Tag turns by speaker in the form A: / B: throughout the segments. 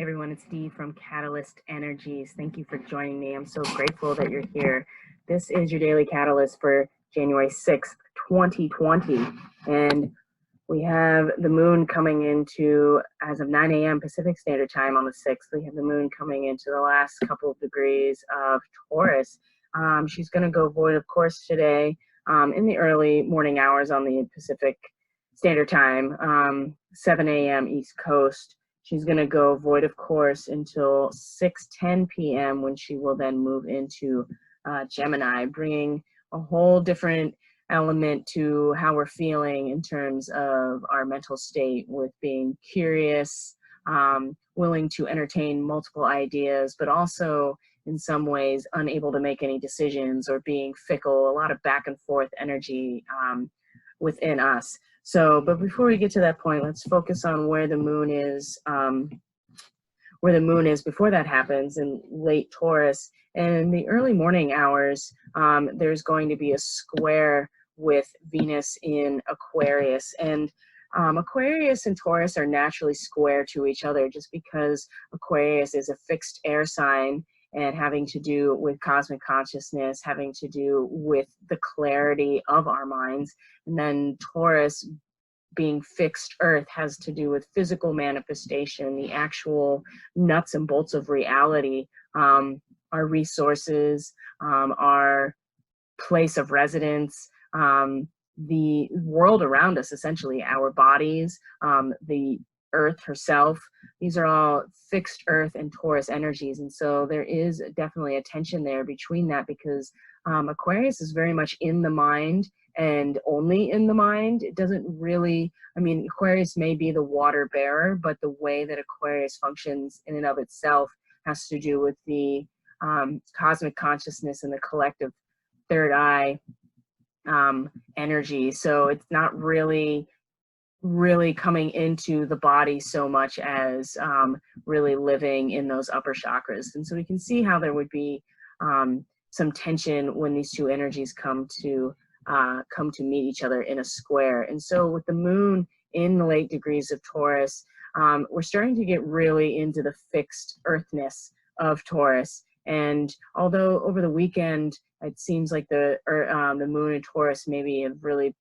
A: Hey everyone, it's Dee from CatalystEnergies. Thank you for joining me. I'm so grateful that you're here. This is your daily catalyst for January 6th, 2020. And we have the moon coming into, as of 9 a.m. Pacific Standard Time on the 6th, we have the moon coming into the last couple of degrees of Taurus. She's going to go void of course today in the early morning hours on the Pacific Standard Time, 7 a.m. East Coast. She's going to go void of course until 6:10 p.m. when she will then move into Gemini, bringing a whole different element to how we're feeling in terms of our mental state, with being curious, willing to entertain multiple ideas, but also in some ways unable to make any decisions or being fickle, a lot of back and forth energy within us. So, but before we get to that point, let's focus on where the moon is, before that happens in late Taurus. And in the early morning hours, there's going to be a square with Venus in Aquarius. And Aquarius and Taurus are naturally square to each other just because Aquarius is a fixed air sign and having to do with cosmic consciousness, having to do with the clarity of our minds. And then Taurus, being fixed earth, has to do with physical manifestation, the actual nuts and bolts of reality, our resources, our place of residence, the world around us, essentially, our bodies, the earth herself. These are all fixed earth and Taurus energies. And so there is definitely a tension there between that, because Aquarius is very much in the mind and only in the mind. It doesn't really, I mean, Aquarius may be the water bearer, but the way that Aquarius functions in and of itself has to do with the cosmic consciousness and the collective third eye energy. So it's not really coming into the body so much as really living in those upper chakras. And so we can see how there would be some tension when these two energies come to meet each other in a square. And so with the moon in the late degrees of Taurus, we're starting to get really into the fixed earthness of Taurus. And although over the weekend it seems like the moon in Taurus maybe have really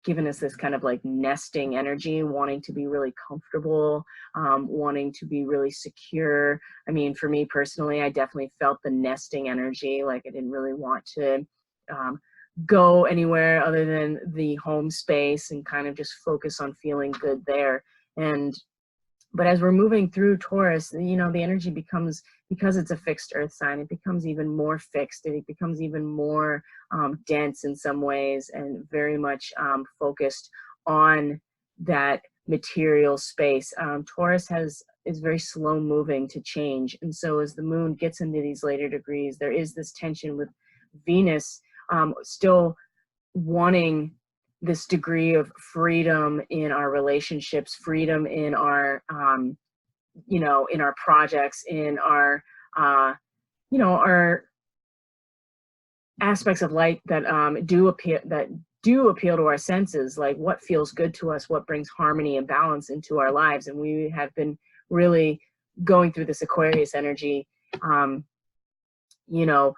A: given us this kind of like nesting energy, wanting to be really comfortable, wanting to be really secure. I mean, for me personally, I definitely felt the nesting energy. Like I didn't really want to go anywhere other than the home space and kind of just focus on feeling good there. But as we're moving through Taurus, you know, the energy becomes, because it's a fixed earth sign, it becomes even more fixed, and it becomes even more dense in some ways, and very much focused on that material space. Taurus is very slow moving to change. And so as the moon gets into these later degrees, there is this tension with Venus still wanting this degree of freedom in our relationships, freedom in our, you know, in our projects, in our, you know, our aspects of life that do appeal to our senses, like what feels good to us, what brings harmony and balance into our lives. And we have been really going through this Aquarius energy, you know,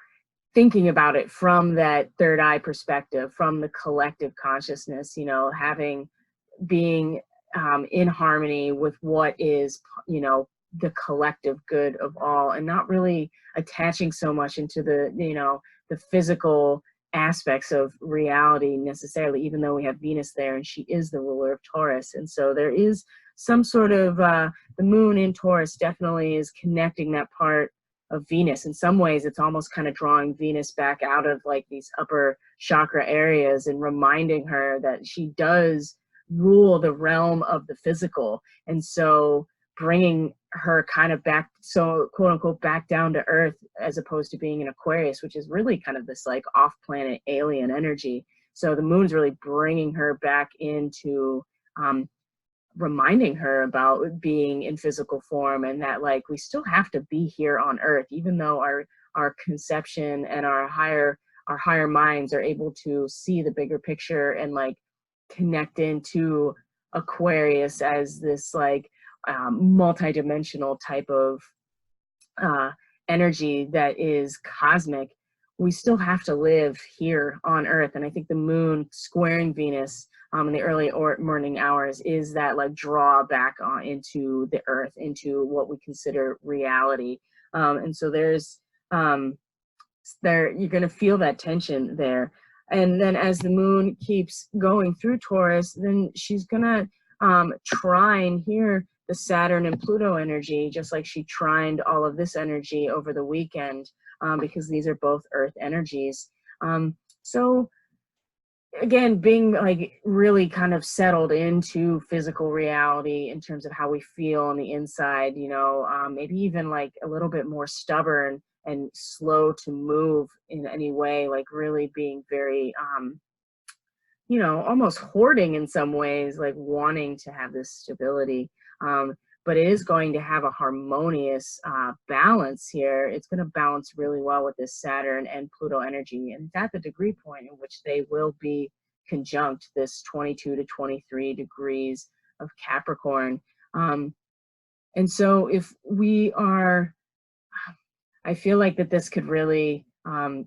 A: thinking about it from that third eye perspective, from the collective consciousness, you know, being in harmony with what is, you know, the collective good of all, and not really attaching so much into the, you know, the physical aspects of reality necessarily, even though we have Venus there and she is the ruler of Taurus. And so there is some sort of, the moon in Taurus definitely is connecting that part of Venus. In some ways, it's almost kind of drawing Venus back out of like these upper chakra areas and reminding her that she does rule the realm of the physical. And so bringing her kind of back, so quote unquote, back down to earth, as opposed to being in Aquarius, which is really kind of this like off-planet alien energy. So the moon's really bringing her back into reminding her about being in physical form, and that like we still have to be here on earth, even though our conception and our higher minds are able to see the bigger picture and like connect into Aquarius as this like multidimensional type of energy that is cosmic, we still have to live here on Earth. And I think the moon squaring Venus in the early morning hours is that like draw back into the Earth, into what we consider reality. And so there's you're going to feel that tension there. And then as the moon keeps going through Taurus, then she's going to trine here the Saturn and Pluto energy, just like she trined all of this energy over the weekend, because these are both Earth energies. So again, being like really kind of settled into physical reality in terms of how we feel on the inside, you know, maybe even like a little bit more stubborn and slow to move in any way, like really being very, you know, almost hoarding in some ways, like wanting to have this stability. But it is going to have a harmonious balance here. It's going to balance really well with this Saturn and Pluto energy. And it's at the degree point in which they will be conjunct, this 22 to 23 degrees of Capricorn. And so if we are, I feel like that this could really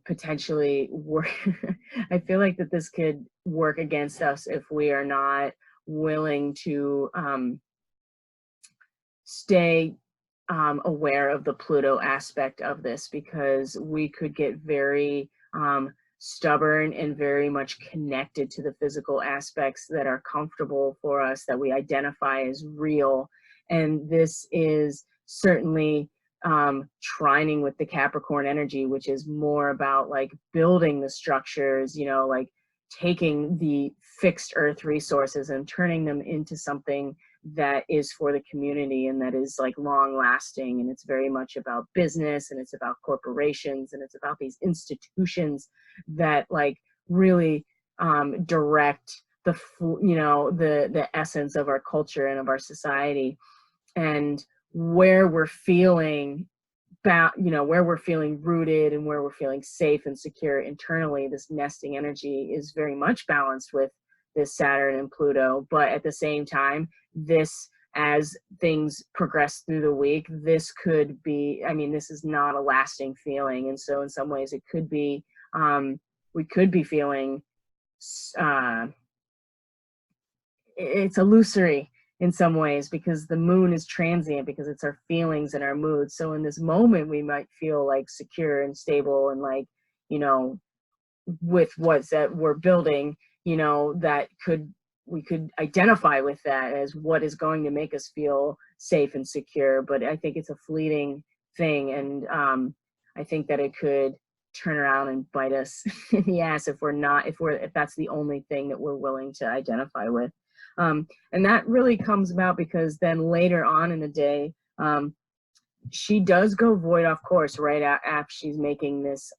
A: potentially work. I feel like that this could work against us if we are not willing to stay aware of the Pluto aspect of this, because we could get very stubborn and very much connected to the physical aspects that are comfortable for us, that we identify as real. And this is certainly trining with the Capricorn energy, which is more about like building the structures, you know, like taking the fixed earth resources and turning them into something that is for the community and that is like long lasting. And it's very much about business, and it's about corporations, and it's about these institutions that like really direct the, you know, the essence of our culture and of our society. And where we're feeling you know, where we're feeling rooted and where we're feeling safe and secure internally, this nesting energy is very much balanced with this Saturn and Pluto. But at the same time, this, as things progress through the week, this could be, I mean, this is not a lasting feeling. And so in some ways it could be, we could be feeling, it's illusory in some ways, because the moon is transient, because it's our feelings and our moods. So in this moment, we might feel like secure and stable and like, you know, with what's that we're building, you know, that we could identify with that as what is going to make us feel safe and secure. But I think it's a fleeting thing. And I think that it could turn around and bite us in the ass if if that's the only thing that we're willing to identify with. And that really comes about because then later on in the day, she does go void off course right after she's making this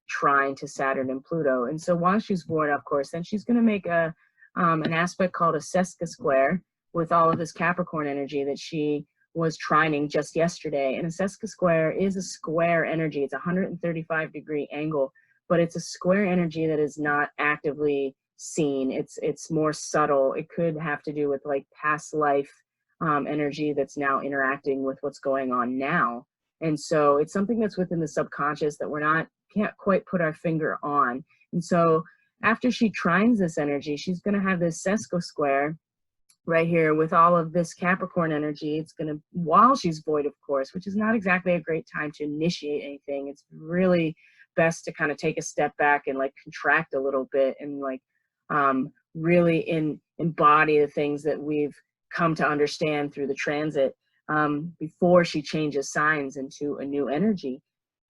A: trine to Saturn and Pluto. And so while she's void off course, then she's going to make an aspect called a sesquisquare with all of this Capricorn energy that she was trining just yesterday. And a sesquisquare is a square energy. It's a 135-degree angle, but it's a square energy that is not actively seen. It's more subtle. It could have to do with like past life energy that's now interacting with what's going on now. And so it's something that's within the subconscious that can't quite put our finger on. And so after she trines this energy, she's going to have this sesquisquare right here with all of this Capricorn energy. It's going to, while she's void of course, which is not exactly a great time to initiate anything. It's really best to kind of take a step back and like contract a little bit and like really embody the things that we've come to understand through the transit before she changes signs into a new energy.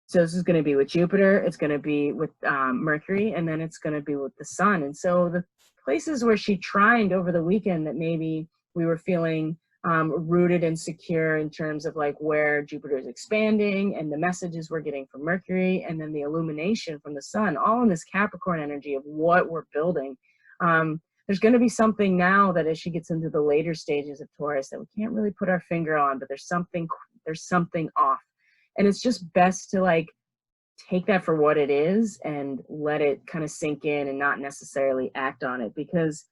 A: So this is going to be with Jupiter, it's going to be with Mercury, and then it's going to be with the Sun. And so the places where she trined over the weekend that maybe we were feeling rooted and secure in terms of like where Jupiter is expanding and the messages we're getting from Mercury, and then the illumination from the Sun, all in this Capricorn energy of what we're building. There's going to be something now that as she gets into the later stages of Taurus that we can't really put our finger on, but there's something off. And it's just best to like take that for what it is and let it kind of sink in and not necessarily act on it, because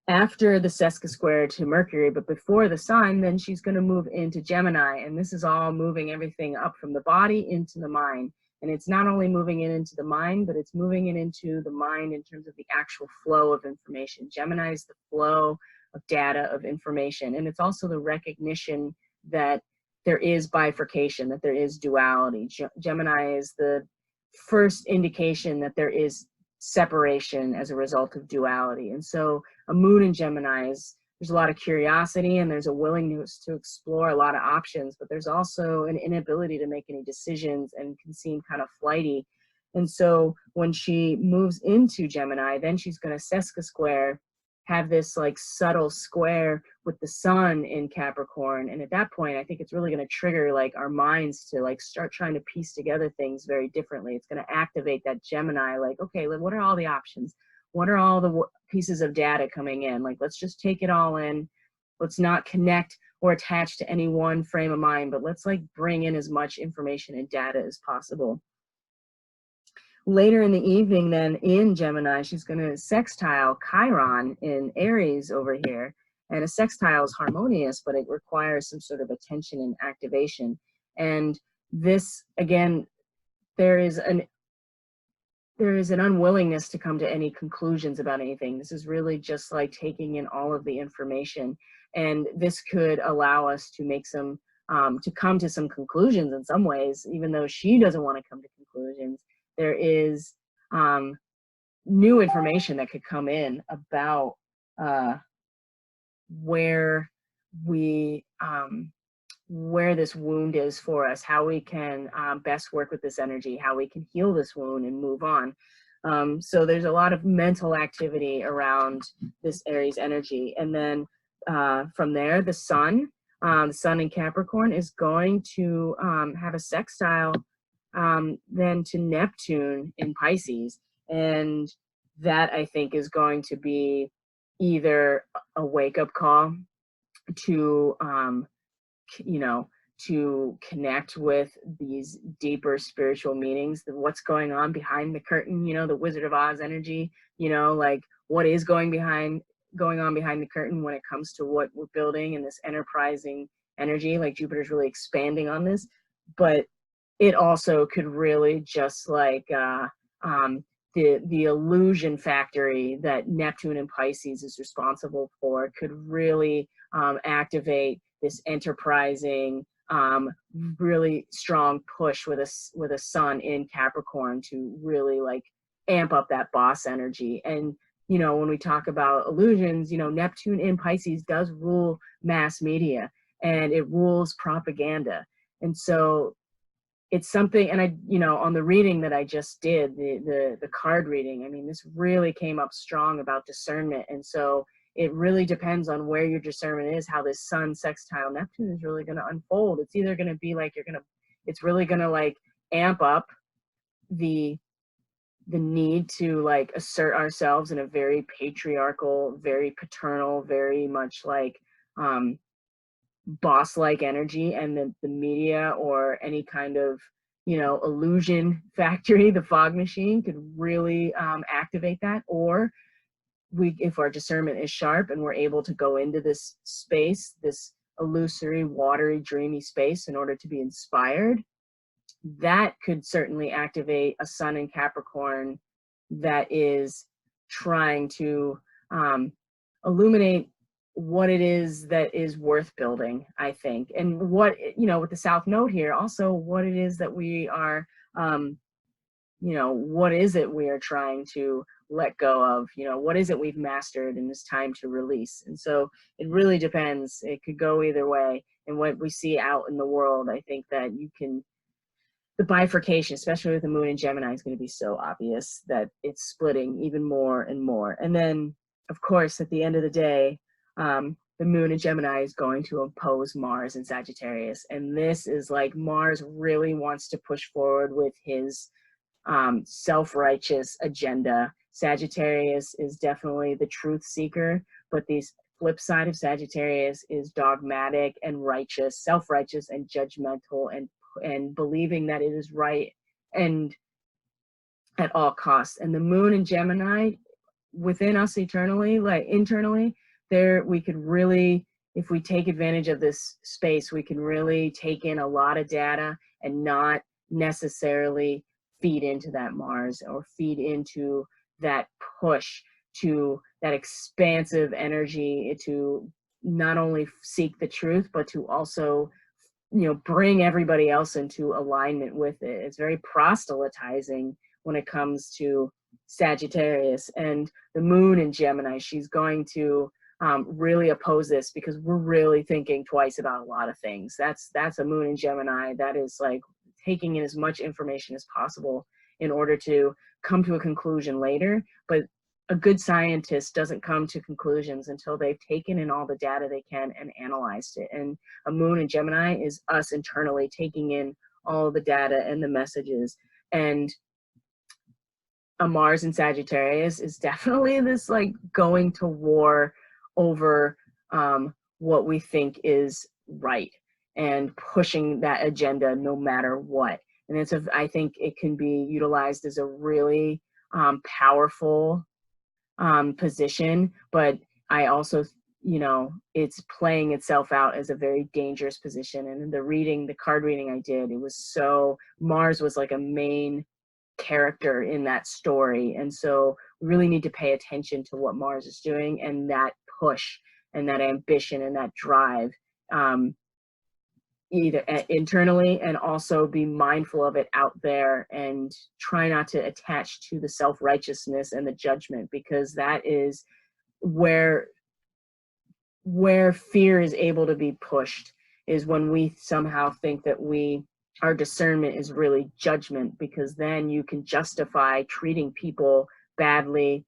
A: after the sesqui square to Mercury, but before the sun, then she's going to move into Gemini. And this is all moving everything up from the body into the mind. And it's not only moving it into the mind, but it's moving it into the mind in terms of the actual flow of information. Gemini is the flow of data, of information. And it's also the recognition that there is bifurcation, that there is duality. Gemini is the first indication that there is separation as a result of duality. And so a moon in Gemini there's a lot of curiosity and there's a willingness to explore a lot of options, but there's also an inability to make any decisions and can seem kind of flighty. And so when she moves into Gemini, then she's going to sesqui square, have this like subtle square with the sun in Capricorn. And at that point, I think it's really going to trigger like our minds to like start trying to piece together things very differently. It's going to activate that Gemini, like, okay, what are all the options? What are all the pieces of data coming in? Like, let's just take it all in. Let's not connect or attach to any one frame of mind, but let's like bring in as much information and data as possible. Later in the evening, then in Gemini, she's going to sextile Chiron in Aries over here. And a sextile is harmonious, but it requires some sort of attention and activation. And this, again, there is an unwillingness to come to any conclusions about anything. This is really just like taking in all of the information. And this could allow us to make some, to come to some conclusions in some ways, even though she doesn't want to come to conclusions. There is new information that could come in about where this wound is for us, how we can best work with this energy, how we can heal this wound and move on. So there's a lot of mental activity around this Aries energy. And then from there, the sun in Capricorn is going to have a sextile then to Neptune in Pisces. And that, I think, is going to be either a wake-up call to, to connect with these deeper spiritual meanings, what's going on behind the curtain, the Wizard of Oz energy, like what is going on behind the curtain when it comes to what we're building and this enterprising energy. Like Jupiter's really expanding on this, but it also could really just like the illusion factory that Neptune and Pisces is responsible for could really activate this enterprising, really strong push with a sun in Capricorn to really like amp up that boss energy. And when we talk about illusions, Neptune in Pisces does rule mass media and it rules propaganda. And so it's something, and on the reading that I just did, the card reading, I mean, this really came up strong about discernment. And so it really depends on where your discernment is, how this sun sextile Neptune is really going to unfold. It's either going to be like it's really going to like amp up the need to like assert ourselves in a very patriarchal, very paternal, very much like boss-like energy, and the media or any kind of illusion factory, the fog machine, could really activate that. Or if our discernment is sharp and we're able to go into this space, this illusory, watery, dreamy space in order to be inspired, that could certainly activate a sun in Capricorn that is trying to illuminate what it is that is worth building, I think. And what, with the South Node here, also what it is that we are, what is it we are trying to let go of? What is it we've mastered and it's time to release? And so it really depends. It could go either way. And what we see out in the world, I think that the bifurcation, especially with the moon in Gemini, is going to be so obvious that it's splitting even more and more. And then, of course, at the end of the day, the moon in Gemini is going to oppose Mars in Sagittarius. And this is like Mars really wants to push forward with his self-righteous agenda. Sagittarius is definitely the truth seeker, but the flip side of Sagittarius is dogmatic and righteous, self-righteous and judgmental, and believing that it is right and at all costs. And the moon in Gemini, within us eternally, like internally, there we could really, if we take advantage of this space, we can really take in a lot of data and not necessarily feed into that Mars or feed into that push to that expansive energy to not only seek the truth, but to also, you know, bring everybody else into alignment with it. It's very proselytizing when it comes to Sagittarius, and the moon in Gemini, she's going to really oppose this because we're really thinking twice about a lot of things. That's a moon in Gemini. That is like taking in as much information as possible in order to come to a conclusion later. But a good scientist doesn't come to conclusions until they've taken in all the data they can and analyzed it. And a moon in Gemini is us internally taking in all the data and the messages. And a Mars in Sagittarius is definitely this like going to war over what we think is right and pushing that agenda no matter what. And it's I think it can be utilized as a really powerful position, but I also, you know, it's playing itself out as a very dangerous position. And in the card reading I did, it was so, Mars was like a main character in that story. And so we really need to pay attention to what Mars is doing and that push and that ambition and that drive, either internally, and also be mindful of it out there and try not to attach to the self-righteousness and the judgment, because that is where fear is able to be pushed, is when we somehow think that our discernment is really judgment, because then you can justify treating people badly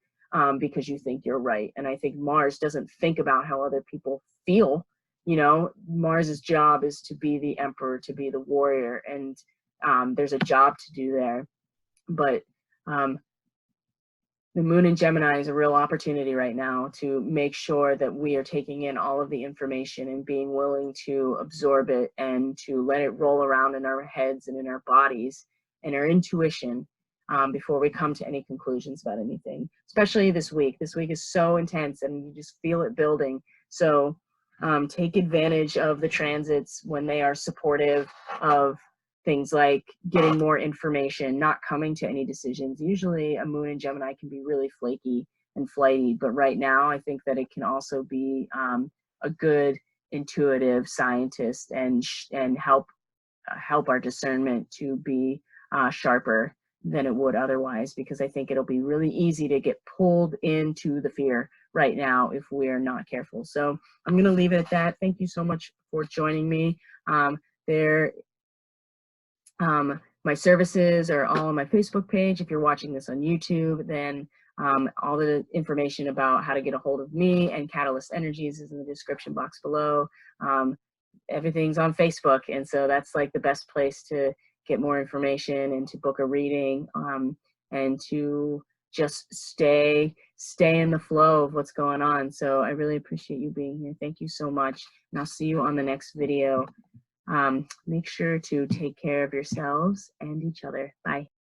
A: because you think you're right. And I think Mars doesn't think about how other people feel. You know, Mars's job is to be the emperor, to be the warrior, and there's a job to do there. But the moon in Gemini is a real opportunity right now to make sure that we are taking in all of the information and being willing to absorb it and to let it roll around in our heads and in our bodies and our intuition before we come to any conclusions about anything, especially this week. This week is so intense and you just feel it building. So take advantage of the transits when they are supportive of things like getting more information, not coming to any decisions. Usually a moon in Gemini can be really flaky and flighty, but right now I think that it can also be a good intuitive scientist and help our discernment to be sharper than it would otherwise, because I think it'll be really easy to get pulled into the fear right now if we're not careful. So I'm going to leave it at that. Thank you so much for joining me. My services are all on my Facebook page. If you're watching this on YouTube, then all the information about how to get a hold of me and CatalystEnergies is in the description box below. Everything's on Facebook, and so that's like the best place to get more information and to book a reading and to just stay in the flow of what's going on. So I really appreciate you being here. Thank you so much, and I'll see you on the next video. Make sure to take care of yourselves and each other. Bye.